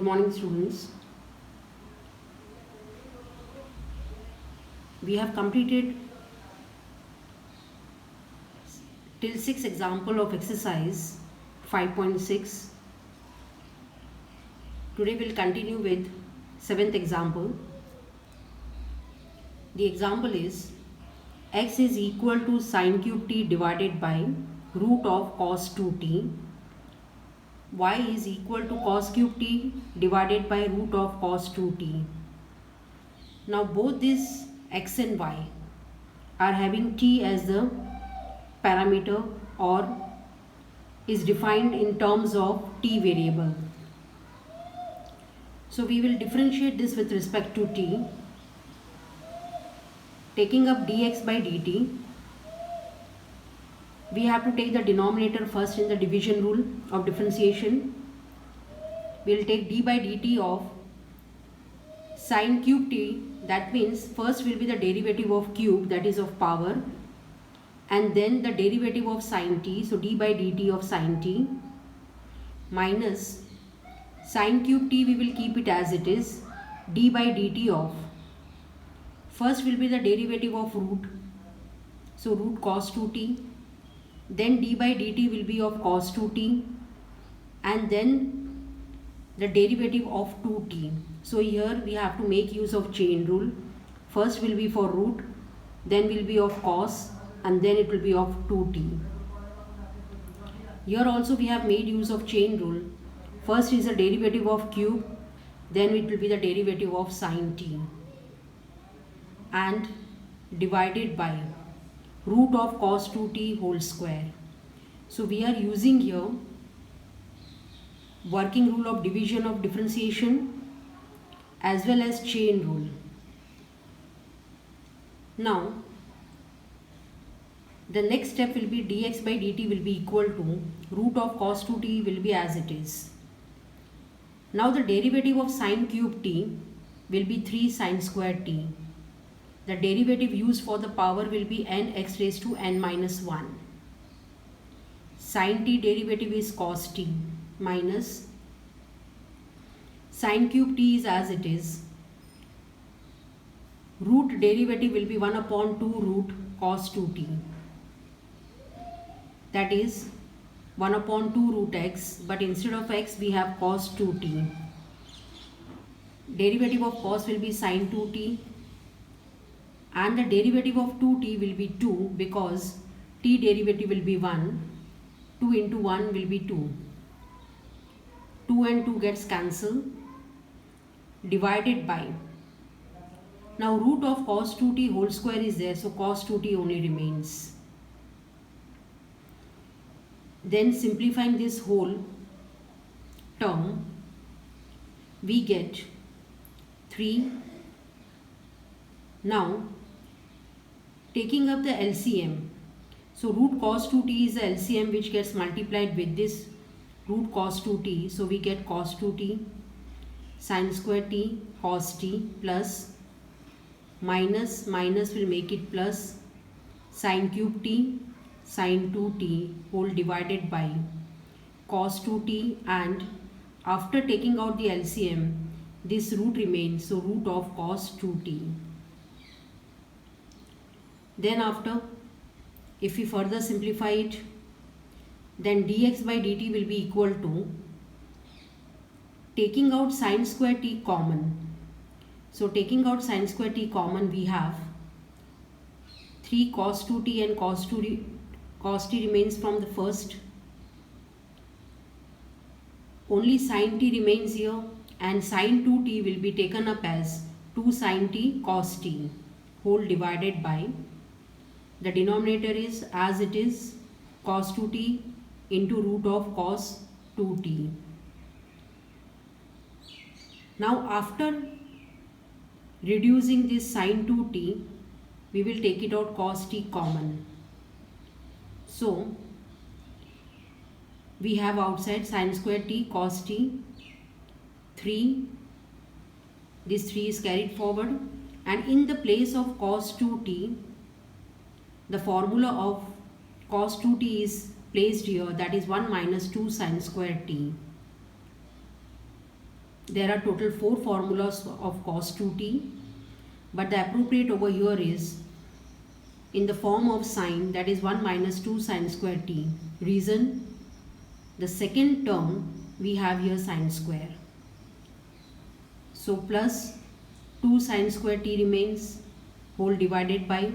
Good morning, students. We have completed till 6 example of exercise 5.6. Today we'll continue with 7th example. The example is x is equal to sine cube t divided by root of cos 2t. Y is equal to cos cube t divided by root of cos 2t. Now both these x and y are having t as the parameter or is defined in terms of t variable. So we will differentiate this with respect to t. Taking up dx by dt, we have to take the denominator first in the division rule of differentiation. We will take d by dt of sine cube t. That means first will be the derivative of cube, that is of power, and then the derivative of sine t, so d by dt of sine t, minus sine cube t, we will keep it as it is, d by dt of, first will be the derivative of root, so root cos 2t, then d by dt will be of cos 2t, and then the derivative of 2t. So here we have to make use of chain rule. First will be for root, then will be of cos, and then it will be of 2t. Here also we have made use of chain rule. First is the derivative of cube, then it will be the derivative of sine t, and divided by root of cos 2t whole square. So we are using here working rule of division of differentiation as well as chain rule. Now the next step will be dx by dt will be equal to root of cos 2t will be as it is. Now the derivative of sine cube t will be 3 sine square t. The derivative used for the power will be n x raised to n minus 1. Sine t derivative is cos t minus sine cube t is as it is. Root derivative will be 1 upon 2 root cos 2t. That is 1 upon 2 root x, but instead of x we have cos 2t. Derivative of cos will be sine 2t, and the derivative of 2t will be 2 because t derivative will be 1. 2 into 1 will be 2. 2 and 2 gets cancelled, divided by, now root of cos 2t whole square is there, so cos 2t only remains. Then simplifying this whole term, we get 3. Now taking up the LCM, so root cos 2t is the LCM which gets multiplied with this root cos 2t, so we get cos 2t sine square t cos t plus minus will make it plus sine cube t sine 2t whole divided by cos 2t, and after taking out the LCM this root remains, so root of cos 2t. Then after, if we further simplify it, then dx by dt will be equal to, taking out sine square t common, so taking out sine square t common, we have 3 cos 2t and cos t remains from the first. Only sine t remains here, and sine 2t will be taken up as 2 sine t cos t whole divided by, the denominator is as it is, cos 2t into root of cos 2t. Now after reducing this sine 2t, we will take it out cos t common. So we have outside sine square t cos t, 3, this 3 is carried forward, and in the place of cos 2t, the formula of cos 2t is placed here, that is 1 minus 2 sine square t. there are total 4 formulas of cos 2t, but the appropriate over here is in the form of sine, that is 1 minus 2 sine square t. Reason, the second term we have here sine square. So plus 2 sine square t remains, whole divided by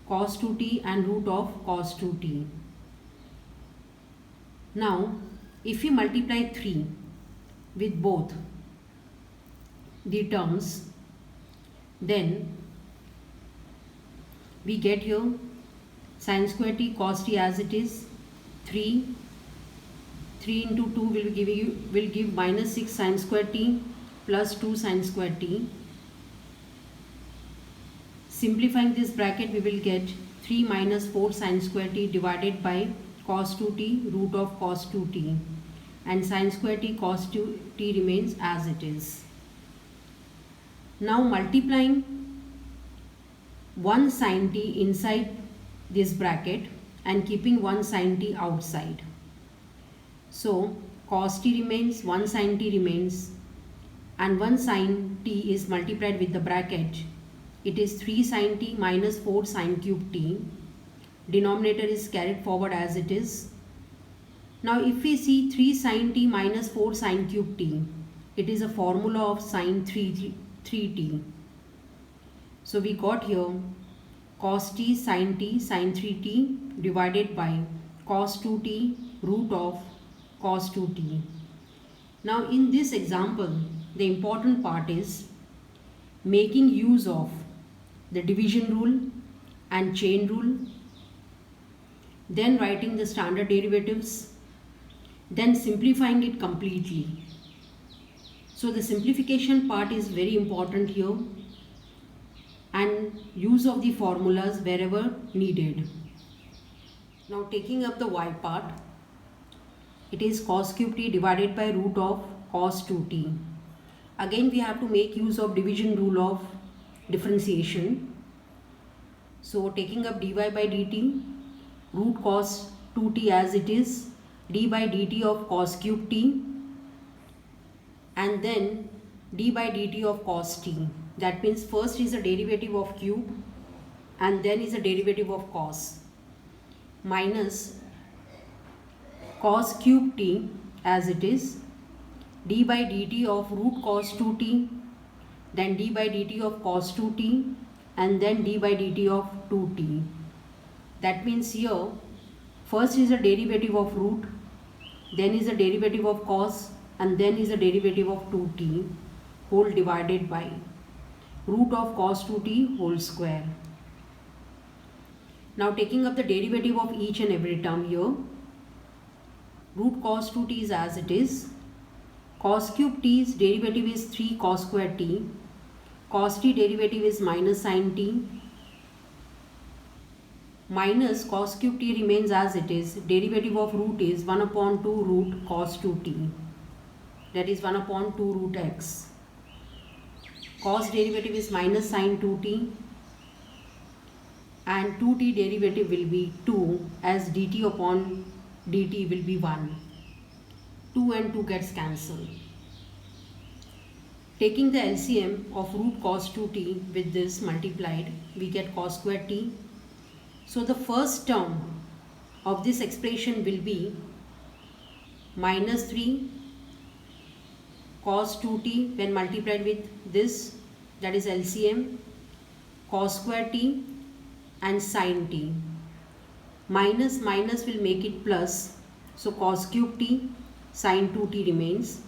cos 2t and root of cos 2t. Now if we multiply 3 with both the terms, then we get here sine square t cos t as it is 3 into 2 will give minus 6 sine square t plus 2 sine square t. Simplifying this bracket, we will get 3 minus 4 sine square t divided by cos 2t root of cos 2t, and sine square t cos 2t remains as it is. Now multiplying 1 sin t inside this bracket and keeping 1 sin t outside. So cos t remains, 1 sin t remains, and 1 sin t is multiplied with the bracket. It is 3 sin t minus 4 sin cube t. Denominator is carried forward as it is. Now if we see 3 sin t minus 4 sin cube t, it is a formula of sin 3t. So we got here cos t sin 3t divided by cos 2t root of cos 2t. Now in this example, the important part is making use of the division rule and chain rule, then writing the standard derivatives, then simplifying it completely. So the simplification part is very important here, and use of the formulas wherever needed. Now taking up the y part, it is cos cube t divided by root of cos 2t. Again we have to make use of division rule of differentiation. So taking up dy by dt, root cos 2t as it is, d by dt of cos cube t, and then d by dt of cos t. That means first is a derivative of cube and then is a derivative of cos, minus cos cube t as it is, d by dt of root cos 2t, then d by dt of cos 2t, and then d by dt of 2t. That means here first is a derivative of root, then is a derivative of cos, and then is a derivative of 2t, whole divided by root of cos 2t whole square. Now taking up the derivative of each and every term here, root cos 2t is as it is, cos cube t's derivative is 3 cos square t, cos t derivative is minus sin t, minus cos cube t remains as it is, derivative of root is 1 upon 2 root cos 2t, that is 1 upon 2 root x. Cos derivative is minus sin 2t, and 2t derivative will be 2, as dt upon dt will be 1. 2 and 2 gets cancelled. Taking the LCM of root cos 2t with this multiplied, we get cos square t. So the first term of this expression will be minus 3 cos 2t when multiplied with this, that is LCM, cos square t and sin t. Minus minus will make it plus, so cos cube t sin 2t remains,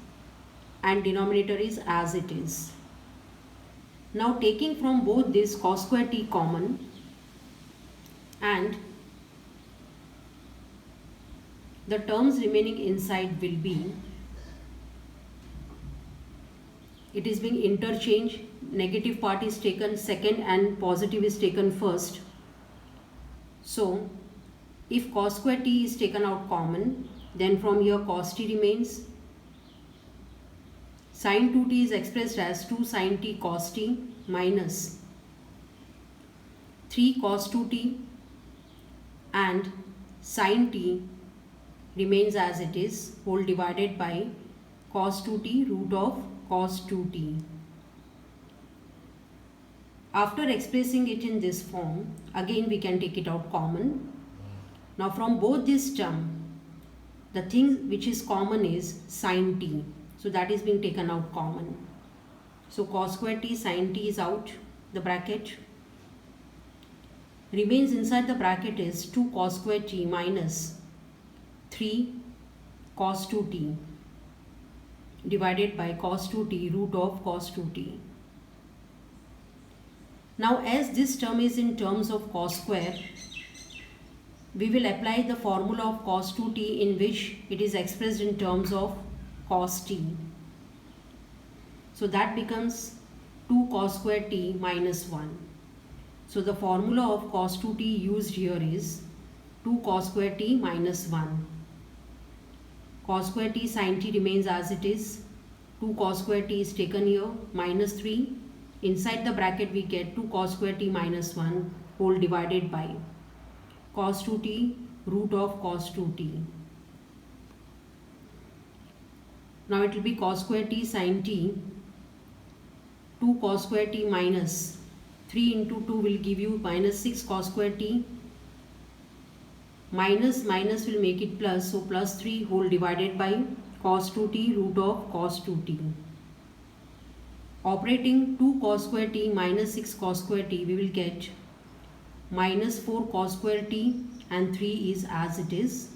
and denominator is as it is. Now taking from both this cos square t common, and the terms remaining inside will be, it is being interchanged, negative part is taken second and positive is taken first. So if cos square t is taken out common, then from here cos t remains, sin 2t is expressed as 2 sin t cos t minus 3 cos 2t, and sin t remains as it is, whole divided by cos 2t root of cos 2t. After expressing it in this form, again we can take it out common. Now from both this term, the thing which is common is sin t. So that is being taken out common. So cos square t sin t is out the bracket. Remains inside the bracket is 2 cos square t minus 3 cos 2t divided by cos 2t root of cos 2t. Now as this term is in terms of cos square, we will apply the formula of cos 2t in which it is expressed in terms of cos t. So that becomes 2 cos square t minus 1. So the formula of cos 2t used here is 2 cos square t minus 1. Cos square t sin t remains as it is. 2 cos square t is taken here minus 3. Inside the bracket we get 2 cos square t minus 1 whole divided by cos 2t root of cos 2t. Now it will be cos square t sin t, 2 cos square t minus 3 into 2 will give you minus 6 cos square t. Minus will make it plus, so plus 3 whole divided by cos 2t root of cos 2t. Operating 2 cos square t minus 6 cos square t, we will get minus 4 cos square t and 3 is as it is.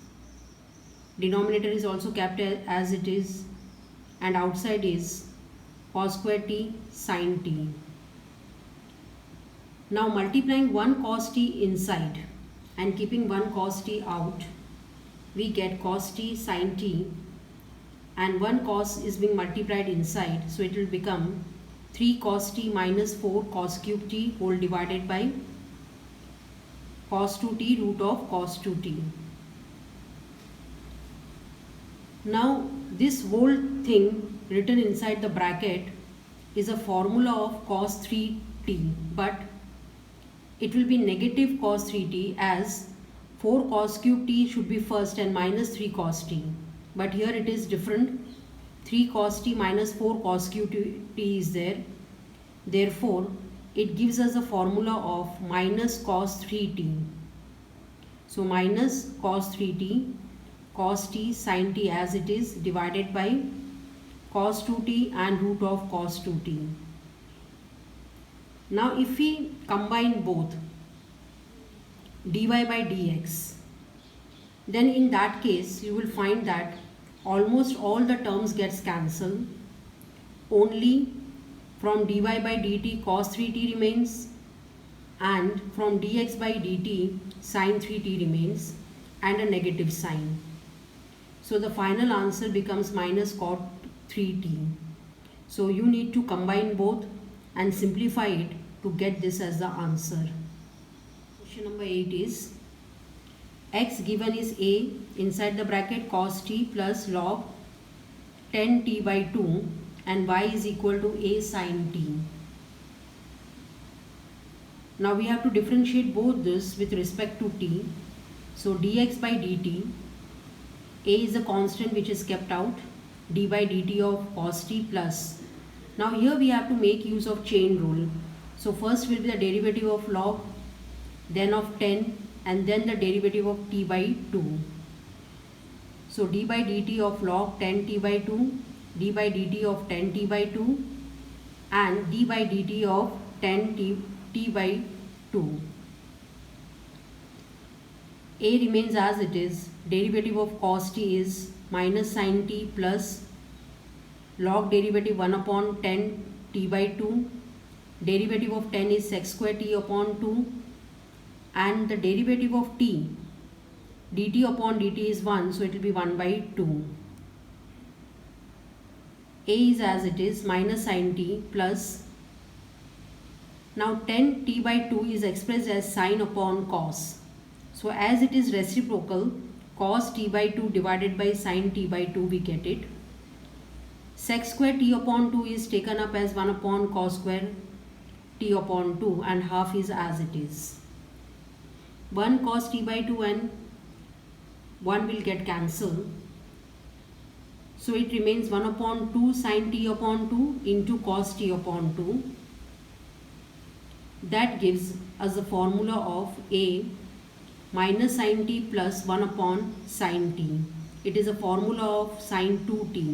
Denominator is also kept as it is and outside is cos square t sin t. Now multiplying 1 cos t inside and keeping 1 cos t out, we get cos t sin t, and 1 cos is being multiplied inside, so it will become 3 cos t minus 4 cos cube t whole divided by cos 2t root of cos 2t. Now this whole thing written inside the bracket is a formula of cos 3t, but it will be negative cos 3t as 4 cos cube t should be first and minus 3 cos t. But here it is different. 3 cos t minus 4 cos cube t is there. Therefore, it gives us a formula of minus cos 3t. So minus cos 3t, cos t sin t as it is divided by cos 2t and root of cos 2t. Now if we combine both dy by dx, then in that case you will find that almost all the terms gets cancelled. Only from dy by dt cos 3t remains, and from dx by dt sin 3t remains, and a negative sign. So the final answer becomes minus cot 3t. So you need to combine both and simplify it to get this as the answer. Question number 8 is x given is a inside the bracket cos t plus log 10 t by 2 and y is equal to a sin t. Now we have to differentiate both this with respect to t. So dx by dt, a is a constant which is kept out, d by dt of cos t plus. Now here we have to make use of chain rule. So first will be the derivative of log, then of 10, and then the derivative of t by 2. So d by dt of log 10 t by 2, d by dt of 10 t by 2, and d by dt of 10 t by 2. A remains as it is. Derivative of cos t is minus sin t plus log derivative 1 upon 10 t by 2. Derivative of 10 is sec square t upon 2, and the derivative of t, dt upon dt is 1, so it will be 1 by 2. A is as it is, minus sin t plus, now 10 t by 2 is expressed as sin upon cos. So as it is reciprocal, cos t by 2 divided by sin t by 2 we get it. Sec square t upon 2 is taken up as 1 upon cos square t upon 2, and half is as it is. 1 cos t by 2 and 1 will get cancelled. So it remains 1 upon 2 sin t upon 2 into cos t upon 2. That gives us the formula of A minus sin t plus 1 upon sin t. It is a formula of sin 2t.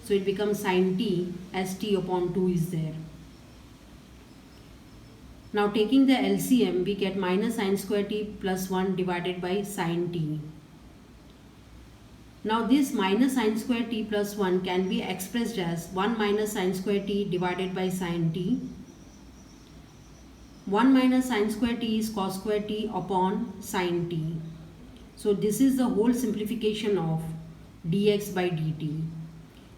So it becomes sin t as t upon 2 is there. Now taking the LCM, we get minus sin square t plus 1 divided by sin t. Now this minus sin square t plus 1 can be expressed as 1 minus sin square t divided by sin t. 1 minus sin square t is cos square t upon sin t. So this is the whole simplification of dx by dt.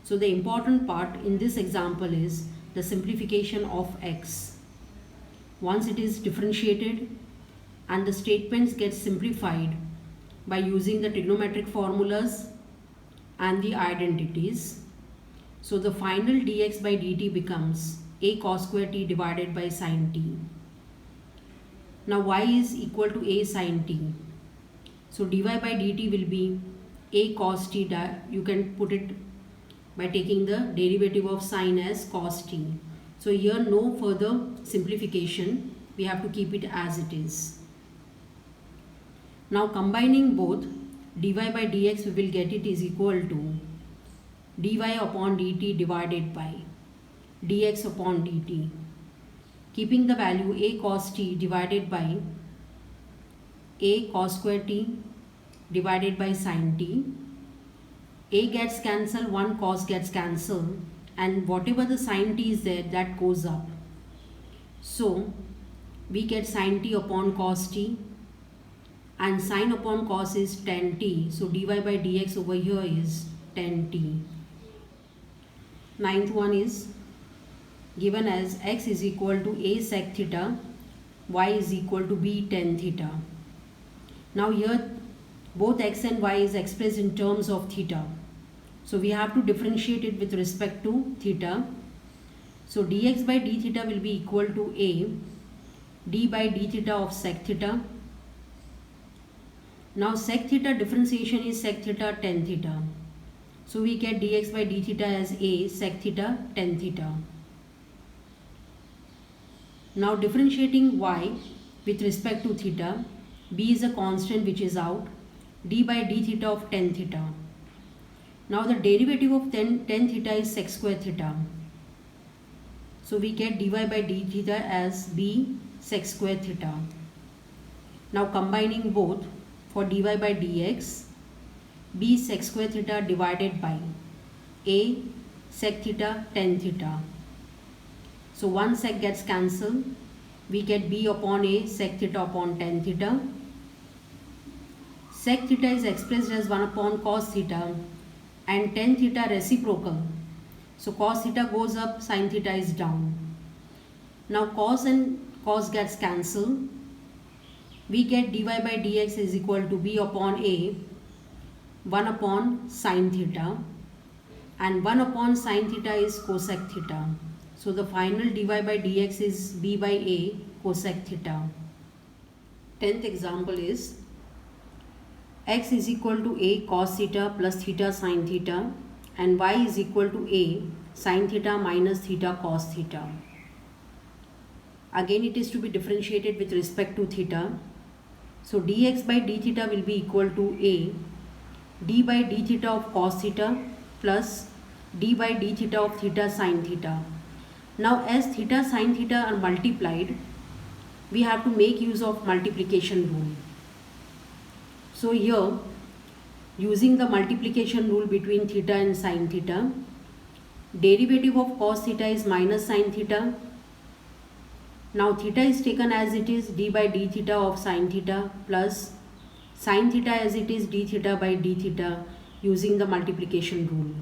So the important part in this example is the simplification of x. Once it is differentiated and the statements get simplified by using the trigonometric formulas and the identities. So the final dx by dt becomes a cos square t divided by sin t. Now y is equal to a sin t. So dy by dt will be a cos t. You can put it by taking the derivative of sin as cos t. So here no further simplification. We have to keep it as it is. Now combining both, dy by dx we will get it is equal to dy upon dt divided by dx upon dt. Keeping the value a cos t divided by a cos square t divided by sin t. A gets cancelled, 1 cos gets cancelled, and whatever the sin t is there, that goes up. So we get sin t upon cos t, and sin upon cos is tan t. So dy by dx over here is tan t. Ninth one is given as x is equal to a sec theta, y is equal to b tan theta. Now here both x and y is expressed in terms of theta. So we have to differentiate it with respect to theta. So dx by d theta will be equal to a d by d theta of sec theta. Now sec theta differentiation is sec theta tan theta. So we get dx by d theta as a sec theta tan theta. Now differentiating y with respect to theta, b is a constant which is out, d by d theta of tan theta. Now the derivative of tan theta is sec square theta. So we get dy by d theta as b sec square theta. Now combining both, for dy by dx, b sec square theta divided by a sec theta tan theta. So one sec gets cancelled. We get b upon a sec theta upon tan theta. Sec theta is expressed as 1 upon cos theta and tan theta reciprocal. So cos theta goes up, sin theta is down. Now cos and cos gets cancelled. We get dy by dx is equal to b upon a 1 upon sin theta, and 1 upon sin theta is cosec theta. So the final dy by dx is b by a cosec theta. 10th example is x is equal to a cos theta plus theta sin theta, and y is equal to a sin theta minus theta cos theta. Again it is to be differentiated with respect to theta. So dx by d theta will be equal to a d by d theta of cos theta plus d by d theta of theta sin theta. Now as theta sin theta are multiplied, we have to make use of multiplication rule. So here, using the multiplication rule between theta and sin theta, derivative of cos theta is minus sin theta. Now theta is taken as it is, d by d theta of sin theta plus sin theta as it is, d theta by d theta, using the multiplication rule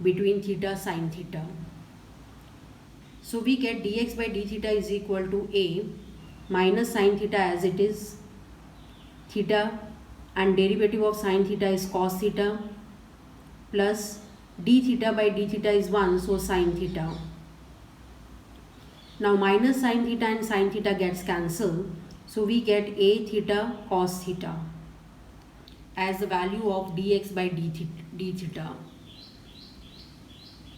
between theta sin theta. So we get dx by d theta is equal to a minus sin theta as it is, theta, and derivative of sin theta is cos theta, plus d theta by d theta is 1, so sin theta. Now minus sin theta and sin theta gets cancelled, so we get a theta cos theta as the value of dx by d theta.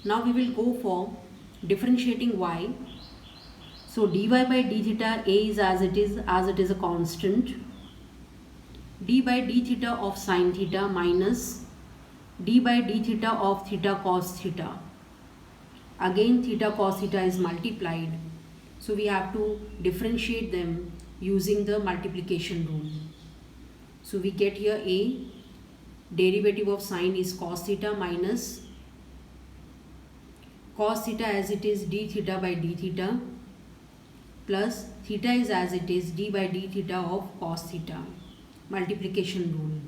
Now we will go for differentiating y. So dy by d theta a is as it is a constant. D by d theta of sine theta minus d by d theta of theta cos theta. Again theta cos theta is multiplied. So we have to differentiate them using the multiplication rule. So we get here a, derivative of sine is cos theta minus cos theta as it is d theta by d theta plus theta is as it is d by d theta of cos theta. Multiplication rule.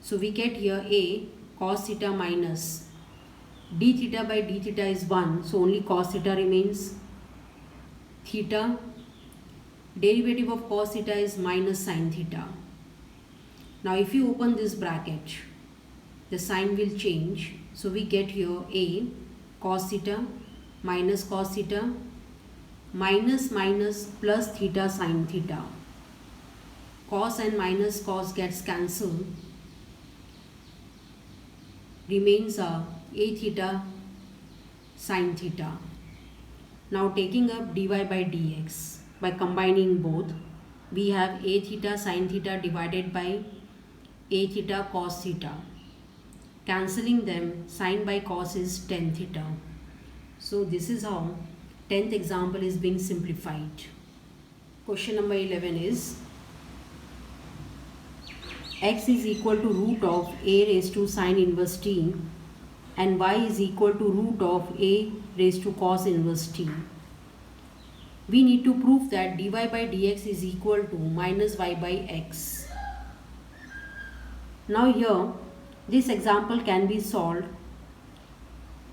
So we get here a cos theta minus d theta by d theta is 1, so only cos theta remains. Theta, derivative of cos theta is minus sine theta. Now if you open this bracket, the sign will change. So we get here a cos theta minus minus plus theta sine theta. Cos and minus cos gets cancelled. Remains a theta sine theta. Now taking up dy by dx, by combining both, we have a theta sine theta divided by a theta cos theta. Cancelling them, sine by cos is tan theta. So this is how 10th example is being simplified. Question number 11 is x is equal to root of a raised to sine inverse t and y is equal to root of a raised to cos inverse t. We need to prove that dy by dx is equal to minus y by x. Now here, this example can be solved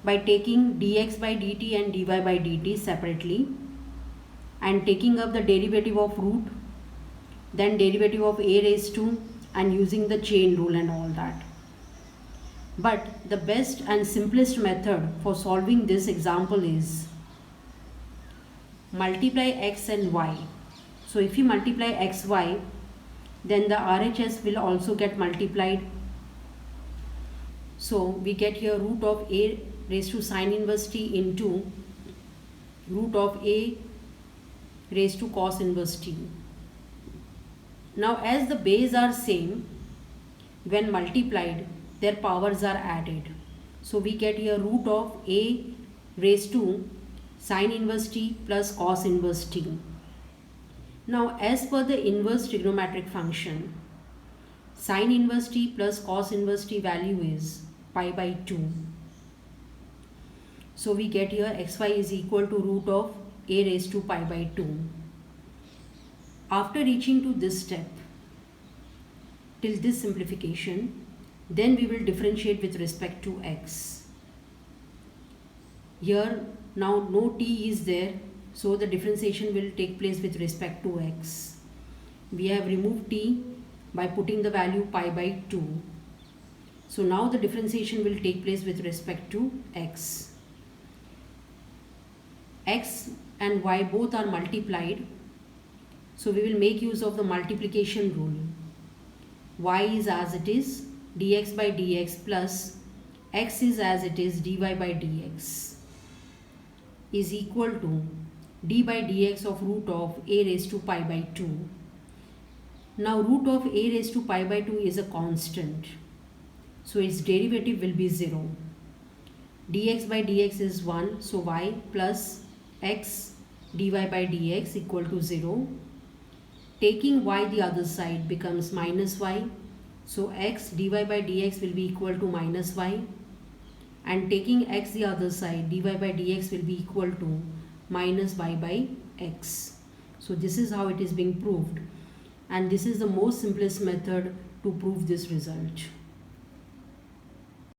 by taking dx by dt and dy by dt separately and taking up the derivative of root, then derivative of a raised to, and using the chain rule and all that. But the best and simplest method for solving this example is multiply x and y. So if you multiply x, y, then the RHS will also get multiplied. So we get here root of a raised to sine inverse t into root of a raised to cos inverse t. Now as the base are same, when multiplied, their powers are added. So we get here root of a raised to sine inverse t plus cos inverse t. Now as per the inverse trigonometric function, sine inverse t plus cos inverse t value is pi by 2. So we get here xy is equal to root of a raised to pi by 2. After reaching to this step, till this simplification, then we will differentiate with respect to x. Here now no t is there, so the differentiation will take place with respect to x. We have removed t by putting the value pi by 2. So now the differentiation will take place with respect to x. X and y both are multiplied, so we will make use of the multiplication rule. Y is as it is dx by dx plus x is as it is dy by dx is equal to d by dx of root of a raised to pi by 2. Now root of a raised to pi by 2 is a constant, so its derivative will be 0. Dx by dx is 1, so y plus x dy by dx equal to 0. Taking y the other side becomes minus y, so x dy by dx will be equal to minus y, and taking x the other side, dy by dx will be equal to minus y by x. So this is how it is being proved, and this is the most simplest method to prove this result.